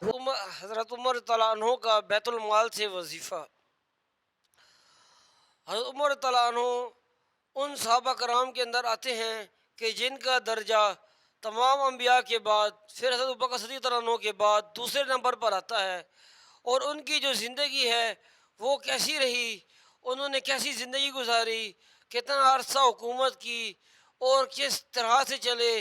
حضرت عمر تعالیٰ عنہ کا بیت المال سے وظیفہ۔ حضرت عمر تعالیٰ عنہ ان صحابہ کرام کے اندر آتے ہیں کہ جن کا درجہ تمام انبیاء کے بعد، پھر حضرت ابوبکر صدیق تعالیٰ عنہ کے بعد دوسرے نمبر پر آتا ہے، اور ان کی جو زندگی ہے وہ کیسی رہی، انہوں نے کیسی زندگی گزاری، کتنا عرصہ حکومت کی اور کس طرح سے چلے،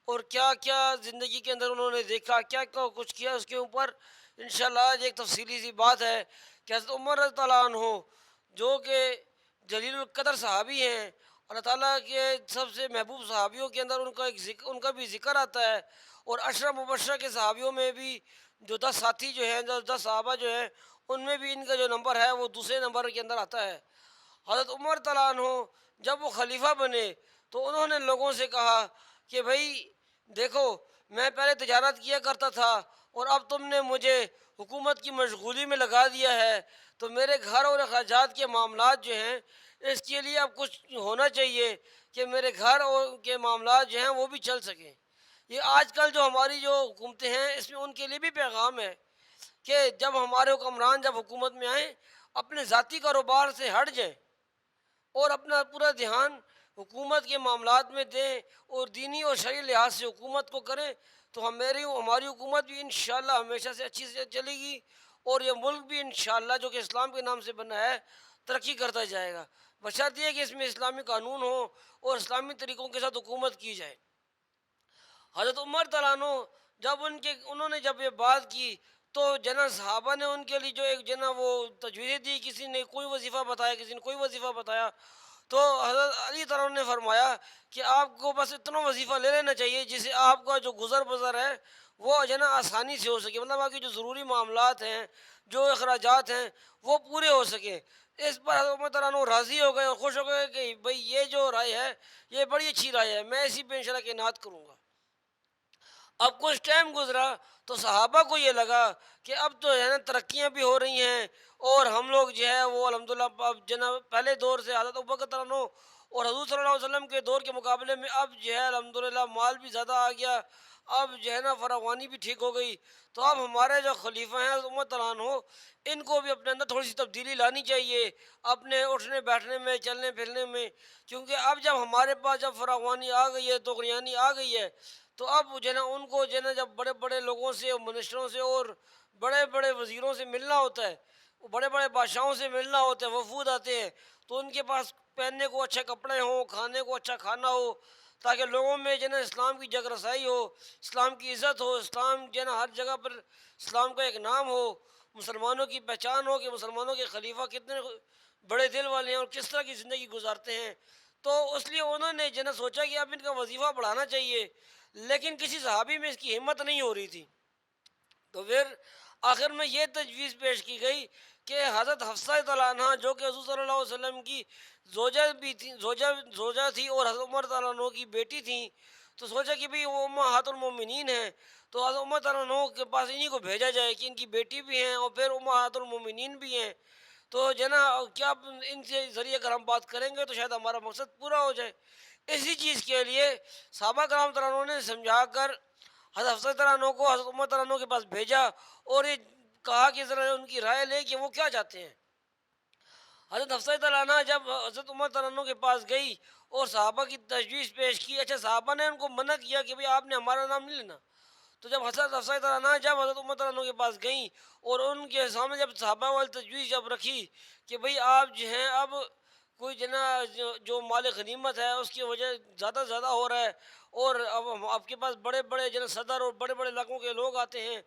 اور کیا کیا زندگی کے اندر انہوں نے دیکھا، کیا کیا کچھ کیا، اس کے اوپر انشاءاللہ آج ایک تفصیلی سی بات ہے کہ حضرت عمر رضی اللہ عنہ جو کہ جلیل القدر صحابی ہیں، اللہ تعالیٰ کے سب سے محبوب صحابیوں کے اندر ان کا بھی ذکر آتا ہے، اور عشرہ مبشرہ کے صحابیوں میں بھی جو 10 ساتھی جو ہیں، جو 10 صحابہ جو ہیں، ان میں بھی ان کا جو نمبر ہے وہ دوسرے نمبر کے اندر آتا ہے۔ حضرت عمر تعالیٰ عنہ جب وہ خلیفہ بنے تو انہوں نے لوگوں سے کہا کہ بھائی دیکھو، میں پہلے تجارت کیا کرتا تھا اور اب تم نے مجھے حکومت کی مشغولی میں لگا دیا ہے، تو میرے گھر اور اخراجات کے معاملات جو ہیں اس کے لیے اب کچھ ہونا چاہیے کہ میرے گھر اور کے معاملات جو ہیں وہ بھی چل سکیں۔ یہ آج کل جو ہماری جو حکومتیں ہیں اس میں ان کے لیے بھی پیغام ہے کہ جب ہمارے حکمران جب حکومت میں آئیں اپنے ذاتی کاروبار سے ہٹ جائیں اور اپنا پورا دھیان حکومت کے معاملات میں دیں اور دینی اور شرعی لحاظ سے حکومت کو کریں، تو ہماری حکومت بھی انشاءاللہ ہمیشہ سے اچھی سے چلے گی، اور یہ ملک بھی انشاءاللہ جو کہ اسلام کے نام سے بنا ہے ترقی کرتا جائے گا، بشرط یہ کہ اس میں اسلامی قانون ہو اور اسلامی طریقوں کے ساتھ حکومت کی جائے۔ حضرت عمر تعالیٰ عنہ جب انہوں نے جب یہ بات کی تو جنا صحابہ نے ان کے لیے جو ایک جنا وہ تجویزیں دی، کسی نے کوئی وظیفہ بتایا، کسی نے کوئی وظیفہ بتایا، تو حضرت علی تعالیٰ عنہ نے فرمایا کہ آپ کو بس اتنا وظیفہ لے لینا چاہیے جس سے آپ کا جو گزر بسر ہے وہ جنا آسانی سے ہو سکے، مطلب آپ کی جو ضروری معاملات ہیں، جو اخراجات ہیں وہ پورے ہو سکیں۔ اس پر حضرت عمر تعالیٰ عنہ راضی ہو گئے اور خوش ہو گئے کہ بھئی یہ جو رائے ہے یہ بڑی اچھی رائے ہے، میں اسی پہ انشاءاللہ کہ اعنات کروں گا۔ اب کچھ ٹائم گزرا تو صحابہ کو یہ لگا کہ اب تو ہے نا ترقیاں بھی ہو رہی ہیں، اور ہم لوگ جو ہے وہ الحمدللہ اب جناب پہلے دور سے حضرت ابوبکر تعالیٰ عنہ اور حضور صلی اللہ علیہ وسلم کے دور کے مقابلے میں اب جو ہے الحمدللہ مال بھی زیادہ آ گیا، اب جو ہے نا فراوانی بھی ٹھیک ہو گئی، تو اب ہمارے جو خلیفہ ہیں حضرت عمر تعالیٰ عنہ ان کو بھی اپنے اندر تھوڑی سی تبدیلی لانی چاہیے اپنے اٹھنے بیٹھنے میں، چلنے پھرنے میں، کیونکہ اب جب ہمارے پاس جب فراوانی آ گئی ہے، طغیانی آ گئی ہے، تو اب جو ہے نا ان کو جو ہے نا جب بڑے بڑے لوگوں سے اور منسٹروں سے اور بڑے بڑے وزیروں سے ملنا ہوتا ہے، بڑے بڑے بادشاہوں سے ملنا ہوتا ہے، وفود آتے ہیں، تو ان کے پاس پہننے کو اچھے کپڑے ہوں، کھانے کو اچھا کھانا ہو، تاکہ لوگوں میں جو ہے نا اسلام کی جگ رسائی ہو، اسلام کی عزت ہو، اسلام جو ہے نا ہر جگہ پر اسلام کا ایک نام ہو، مسلمانوں کی پہچان ہو کہ مسلمانوں کے خلیفہ کتنے بڑے دل والے ہیں اور کس طرح کی زندگی گزارتے ہیں۔ تو اس لیے انہوں نے جو ہے نا سوچا کہ اب ان کا وظیفہ بڑھانا چاہیے، لیکن کسی صحابی میں اس کی ہمت نہیں ہو رہی تھی، تو پھر آخر میں یہ تجویز پیش کی گئی کہ حضرت حفصہ تعالیٰ عنہ جو کہ حضور صلی اللہ علیہ وسلم کی زوجہ تھی اور حضرت عمر تعالیٰ عنہ کی بیٹی تھیں، تو سوچا کہ بھئی وہ امہات المومنین ہیں، تو حضرت عمر تعالیٰ عنہ کے پاس انہی کو بھیجا جائے کہ ان کی بیٹی بھی ہیں اور پھر امہات المومنین بھی ہیں، تو جو ہے نا کیا ان کے ذریعے اگر ہم بات کریں گے تو شاید ہمارا مقصد پورا ہو جائے۔ اسی چیز کے لیے صحابہ کرام تعالیٰ عنہ نے سمجھا کر حضرت حفصہ تعالیٰ عنہ کو حضرت عمر تعالیٰ عنہ کے پاس بھیجا، اور یہ کہا کہ ذرا ان کی رائے لے کہ وہ کیا چاہتے ہیں۔ حضرت حفصہ تعالیٰ عنہ جب حضرت عمر تعالیٰ عنہ کے پاس گئی اور صحابہ کی تجویز پیش کی، اچھا صحابہ نے ان کو منع کیا کہ بھئی آپ نے ہمارا نام نہیں لینا، تو جب حضرت حفصہ تعالیٰ عنہ جب حضرت عمر تعالیٰ عنہ کے پاس گئیں اور ان کے سامنے جب صحابہ والی تجویز جب رکھی کہ بھئی آپ جو ہیں اب کوئی جنا جو مال غنیمت ہے اس کی وجہ زیادہ زیادہ ہو رہا ہے، اور اب آپ کے پاس بڑے بڑے جنا صدر اور بڑے بڑے علاقوں کے لوگ آتے ہیں،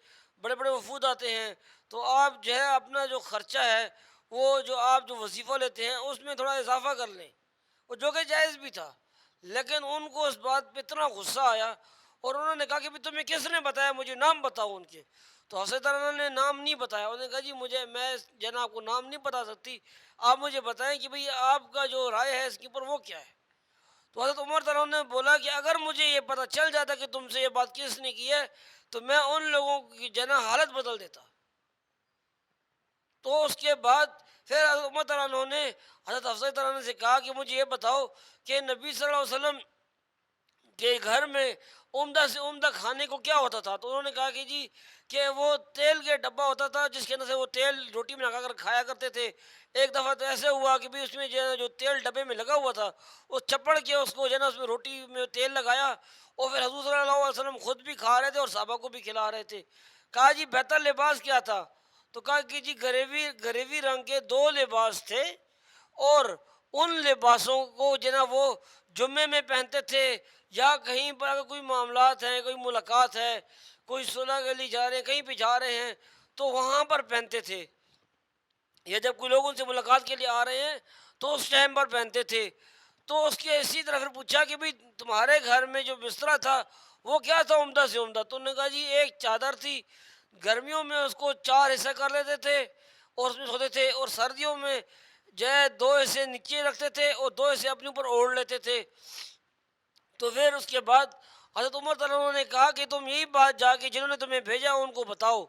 بڑے بڑے وفود آتے ہیں، تو آپ جو ہے اپنا جو خرچہ ہے وہ جو آپ جو وظیفہ لیتے ہیں اس میں تھوڑا اضافہ کر لیں، اور جو کہ جائز بھی تھا، لیکن ان کو اس بات پہ اتنا غصہ آیا اور انہوں نے کہا کہ تمہیں کس نے بتایا، مجھے نام بتاؤ ان کے۔ تو حضرت تعالیٰ نے نام نہیں بتایا، انہوں نے کہا جی میں جو ہے نا آپ کو نام نہیں بتا سکتی، آپ مجھے بتائیں کہ بھئی آپ کا جو رائے ہے اس کے اوپر وہ کیا ہے۔ تو حضرت عمر تعالیٰ نے بولا کہ اگر مجھے یہ پتہ چل جاتا کہ تم سے یہ بات کس نے کی ہے تو میں ان لوگوں کی جو ہے نا حالت بدل دیتا۔ تو اس کے بعد پھر حضرت عمر تعالیٰ عنہ نے حضرت حفصہ تعالیٰ عنہ سے کہا کہ مجھے یہ بتاؤ کہ نبی صلی اللہ علیہ وسلم کہ گھر میں عمدہ سے عمدہ کھانے کو کیا ہوتا تھا، تو انہوں نے کہا کہ جی کہ وہ تیل کے ڈبہ ہوتا تھا جس کے اندر سے وہ تیل روٹی میں لگا کر کھایا کرتے تھے۔ ایک دفعہ تو ایسے ہوا کہ بھی اس میں جو ہے نا جو تیل ڈبے میں لگا ہوا تھا وہ چپڑ کے اس کو جو ہے نا اس میں روٹی میں تیل لگایا، اور پھر حضور صلی اللہ علیہ وسلم خود بھی کھا رہے تھے اور صحابہ کو بھی کھلا رہے تھے۔ کہا جی بہتر لباس کیا تھا؟ تو کہا کہ جی گریوی رنگ کے دو لباس تھے، اور ان لباسوں کو جو ہے نا وہ جمعے میں پہنتے تھے، یا کہیں پر اگر کوئی معاملات ہیں، کوئی ملاقات ہے، کوئی صلح کے لیے جا رہے ہیں، کہیں پہ جا رہے ہیں تو وہاں پر پہنتے تھے، یا جب کوئی لوگ ان سے ملاقات کے لیے آ رہے ہیں تو اس ٹائم پر پہنتے تھے۔ تو اس کے اسی طرح پھر پوچھا کہ بھئی تمہارے گھر میں جو بسترا تھا وہ کیا تھا عمدہ سے عمدہ؟ تو انہوں نے کہا جی ایک چادر تھی، گرمیوں میں اس کو 4 حصہ کر لیتے تھے اور اس میں سوتے تھے، اور سردیوں میں جو ہے 2 حصے نیچے رکھتے تھے اور 2 حصے اپنے اوپر اوڑھ لیتے تھے۔ تو پھر اس کے بعد حضرت عمر رضی اللہ عنہ نے کہا کہ تم یہی بات جا کے جنہوں نے تمہیں بھیجا ان کو بتاؤ۔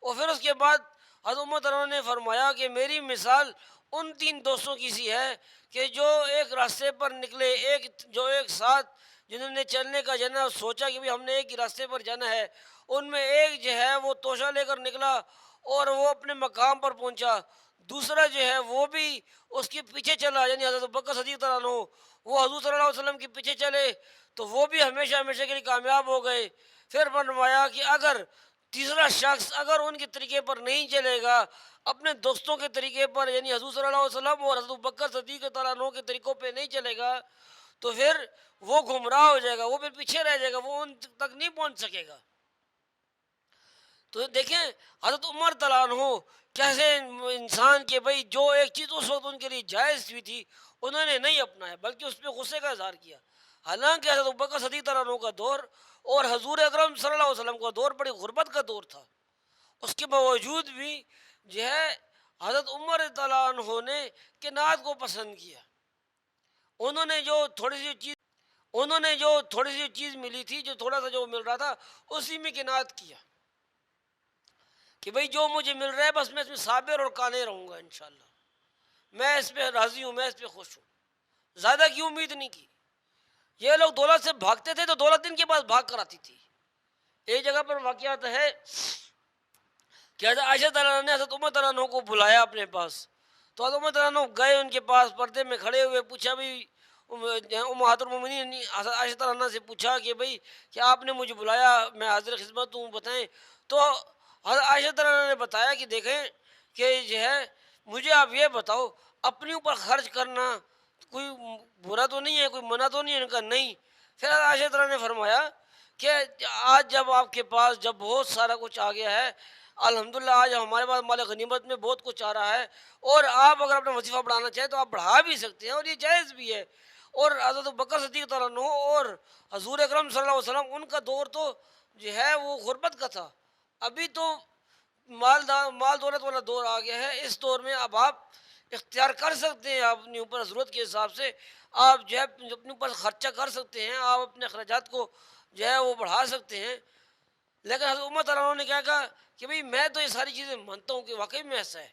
اور پھر اس کے بعد حضرت عمر رضی اللہ عنہ نے فرمایا کہ میری مثال ان 3 دوستوں کی سی ہے کہ جو ایک راستے پر نکلے، ایک ساتھ جنہوں نے چلنے کا جانا سوچا کہ بھی ہم نے ایک ہی راستے پر جانا ہے، ان میں ایک جو ہے وہ توشہ لے کر نکلا اور وہ اپنے مقام پر پہنچا، دوسرا جو ہے وہ بھی اس کے پیچھے چلا، یعنی حضرت بکر صدیق رضی اللہ عنہ وہ حضور صلی اللہ علیہ وسلم کے پیچھے چلے تو وہ بھی ہمیشہ ہمیشہ کے لیے کامیاب ہو گئے۔ پھر فرمایا کہ اگر تیسرا شخص اگر ان کے طریقے پر نہیں چلے گا، اپنے دوستوں کے طریقے پر یعنی حضور صلی اللہ علیہ وسلم اور حضرت بکر صدیق رضی اللہ عنہ کے طریقوں پہ نہیں چلے گا تو پھر وہ گمراہ ہو جائے گا، وہ پھر پیچھے رہ جائے گا، وہ ان تک نہیں پہنچ سکے گا۔ تو دیکھیں حضرت عمر رضی اللہ عنہ کیسے انسان کے بھائی جو ایک چیز اس وقت ان کے لیے جائز ہوئی تھی انہوں نے نہیں اپنایا بلکہ اس پہ غصے کا اظہار کیا۔ حالانکہ حضرت ابوبکر صدیق رضی اللہ عنہ کا دور اور حضور اکرم صلی اللہ علیہ وسلم کا دور بڑی غربت کا دور تھا، اس کے باوجود بھی جو ہے حضرت عمر رضی اللہ عنہ نے قناعت کو پسند کیا۔ انہوں نے جو تھوڑی سی چیز ملی تھی، جو تھوڑا سا جو مل رہا تھا اسی میں قناعت کیا کہ بھئی جو مجھے مل رہا ہے بس میں اس میں صابر اور قانع رہوں گا انشاءاللہ، میں اس پہ راضی ہوں، میں اس پہ خوش ہوں، زیادہ کی امید نہیں کی۔ یہ لوگ دولت سے بھاگتے تھے تو دولت ان کے پاس بھاگ کر آتی تھی۔ ایک جگہ پر واقعات ہے کہ حضرت عائشہ رضی اللہ عنہا نے حضرت عمر رضی اللہ عنہ کو بلایا اپنے پاس، تو حضرت عمر رضی اللہ عنہ گئے ان کے پاس، پردے میں کھڑے ہوئے پوچھا بھی امہات المومنین حضرت عائشہ رضی اللہ عنہا سے پوچھا کہ بھئی کیا آپ نے مجھے بلایا، میں حاضر خدمت ہوں، بتائیں۔ تو حضرت عائشہ رضی اللہ عنہا نے بتایا کہ دیکھیں کہ جو ہے مجھے آپ یہ بتاؤ اپنے اوپر خرچ کرنا کوئی برا تو نہیں ہے، کوئی منع تو نہیں ہے؟ ان کا نہیں۔ پھر حضرت عائشہ رضی اللہ عنہا نے فرمایا کہ آج جب آپ کے پاس جب بہت سارا کچھ آ گیا ہے، الحمدللہ آج ہمارے پاس مال غنیمت میں بہت کچھ آ رہا ہے، اور آپ اگر اپنا وظیفہ بڑھانا چاہیں تو آپ بڑھا بھی سکتے ہیں اور یہ جائز بھی ہے۔ اور حضرت بکر صدیق رضی اللہ عنہ اور حضور اکرم صلی اللہ علیہ وسلم ان کا دور تو جو ہے وہ غربت کا تھا، ابھی تو مال دولت والا دور آ گیا ہے۔ اس دور میں اب آپ اختیار کر سکتے ہیں، آپ اپنی اوپر ضرورت کے حساب سے آپ جو ہے اپنے اوپر خرچہ کر سکتے ہیں، آپ اپنے اخراجات کو جو ہے وہ بڑھا سکتے ہیں۔ لیکن حضرت عمر رضی اللہ عنہ نے کیا کہا کہ بھئی میں تو یہ ساری چیزیں مانتا ہوں کہ واقعی میں ایسا ہے،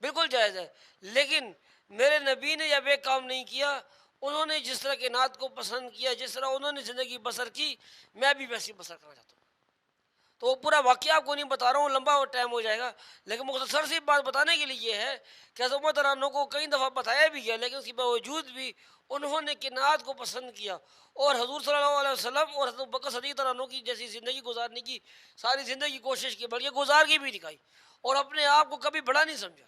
بالکل جائز ہے، لیکن میرے نبی نے جب ایک کام نہیں کیا، انہوں نے جس طرح کے نعت کو پسند کیا، جس طرح انہوں نے زندگی بسر کی، میں بھی ویسی بسر کرنا چاہتا ہوں۔ تو وہ پورا واقعہ آپ کو نہیں بتا رہا ہوں، لمبا ٹائم ہو جائے گا، لیکن مختصر سی بات بتانے کے لیے یہ ہے کہ حضرت عمر رضی اللہ عنہ کو کئی دفعہ بتایا بھی گیا، لیکن اس کے باوجود بھی انہوں نے قناعت کو پسند کیا، اور حضور صلی اللہ علیہ وسلم اور حضرت بکر صدیق رضی اللہ عنہ کی جیسی زندگی گزارنے کی ساری زندگی کوشش کی، بلکہ گزار کے بھی دکھائی، اور اپنے آپ کو کبھی بڑا نہیں سمجھا۔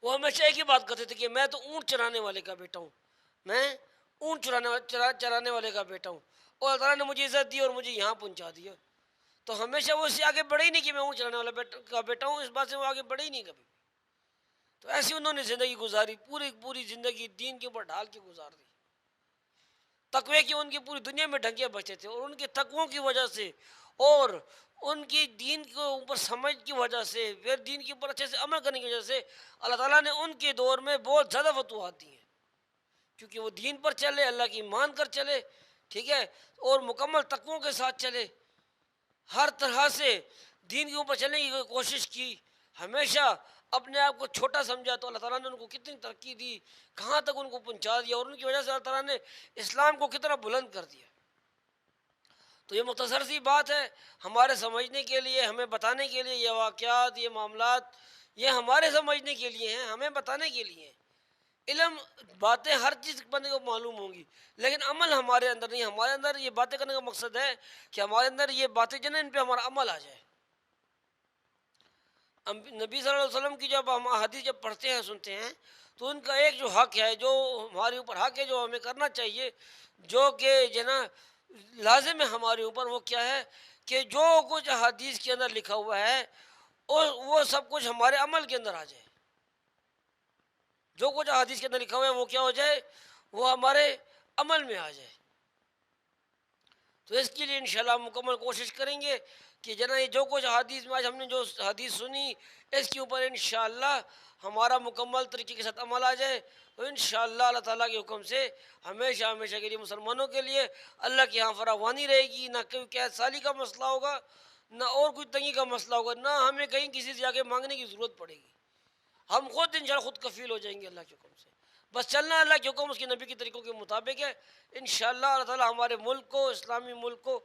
وہ ہمیشہ ایک ہی بات کرتے تھے کہ میں تو اونٹ چرانے والے کا بیٹا ہوں، میں اونٹ چرانے والے کا بیٹا ہوں، اور اللہ تعالیٰ نے مجھے عزت دی اور مجھے یہاں پہنچا دیا۔ تو ہمیشہ وہ اس سے آگے بڑھے ہی نہیں کہ میں اونٹ چلانے والا کا بیٹا ہوں، اس بات سے وہ آگے بڑھے ہی نہیں کبھی۔ تو ایسی انہوں نے زندگی گزاری، پوری زندگی دین کے اوپر ڈھال کے گزار دی۔ تقوی کی ان کی پوری دنیا میں ڈھنکیاں بجتے تھے، اور ان کے تقووں کی وجہ سے اور ان کی دین کے اوپر سمجھ کی وجہ سے، پھر دین کے اوپر اچھے سے عمل کرنے کی وجہ سے اللہ تعالیٰ نے ان کے دور میں بہت زیادہ فتوحات دی ہیں، کیونکہ وہ دین پر چلے، اللہ کی مان کر چلے، ٹھیک ہے، اور مکمل تقووں کے ساتھ چلے، ہر طرح سے دین کے اوپر چلنے کی کوشش کی، ہمیشہ اپنے آپ کو چھوٹا سمجھا تو اللہ تعالیٰ نے ان کو کتنی ترقی دی، کہاں تک ان کو پہنچا دیا، اور ان کی وجہ سے اللہ تعالیٰ نے اسلام کو کتنا بلند کر دیا۔ تو یہ مختصر سی بات ہے ہمارے سمجھنے کے لیے، ہمیں بتانے کے لیے، یہ واقعات، یہ معاملات، یہ ہمارے سمجھنے کے لیے ہیں، ہمیں بتانے کے لیے ہیں۔ علم، باتیں ہر چیز بندے کو معلوم ہوں گی، لیکن عمل ہمارے اندر نہیں۔ ہمارے اندر یہ باتیں کرنے کا مقصد ہے کہ ہمارے اندر یہ باتیں جو ہیں ان پہ ہمارا عمل آ جائے۔ نبی صلی اللہ علیہ وسلم کی جب ہم حدیث جب پڑھتے ہیں، سنتے ہیں، تو ان کا ایک جو حق ہے، جو ہمارے اوپر حق ہے، جو ہمیں کرنا چاہیے، جو کہ جو نا لازم ہے ہمارے اوپر، وہ کیا ہے کہ جو کچھ حدیث کے اندر لکھا ہوا ہے وہ سب کچھ ہمارے عمل کے اندر آ جائے۔ جو کچھ حدیث کے اندر لکھا ہوا ہے وہ کیا ہو جائے، وہ ہمارے عمل میں آ جائے۔ تو اس کے لیے انشاءاللہ مکمل کوشش کریں گے کہ جناب یہ جو کچھ حدیث میں آج ہم نے جو حدیث سنی، اس کے اوپر انشاءاللہ ہمارا مکمل طریقے کے ساتھ عمل آ جائے، تو انشاءاللہ اللہ تعالیٰ کے حکم سے ہمیشہ ہمیشہ کے لیے مسلمانوں کے لیے اللہ کی یہاں فراوانی رہے گی، نہ کوئی قید سالی کا مسئلہ ہوگا، نہ اور کوئی تنگی کا مسئلہ ہوگا، نہ ہمیں کہیں کسی سے جا کے مانگنے کی ضرورت پڑے گی۔ ہم خود انشاءاللہ خود کفیل ہو جائیں گے اللہ کے حکم سے۔ بس چلنا اللہ کے حکم، اس کے نبی کے طریقوں کے مطابق ہے۔ انشاءاللہ اللہ تعالیٰ ہمارے ملک کو، اسلامی ملک کو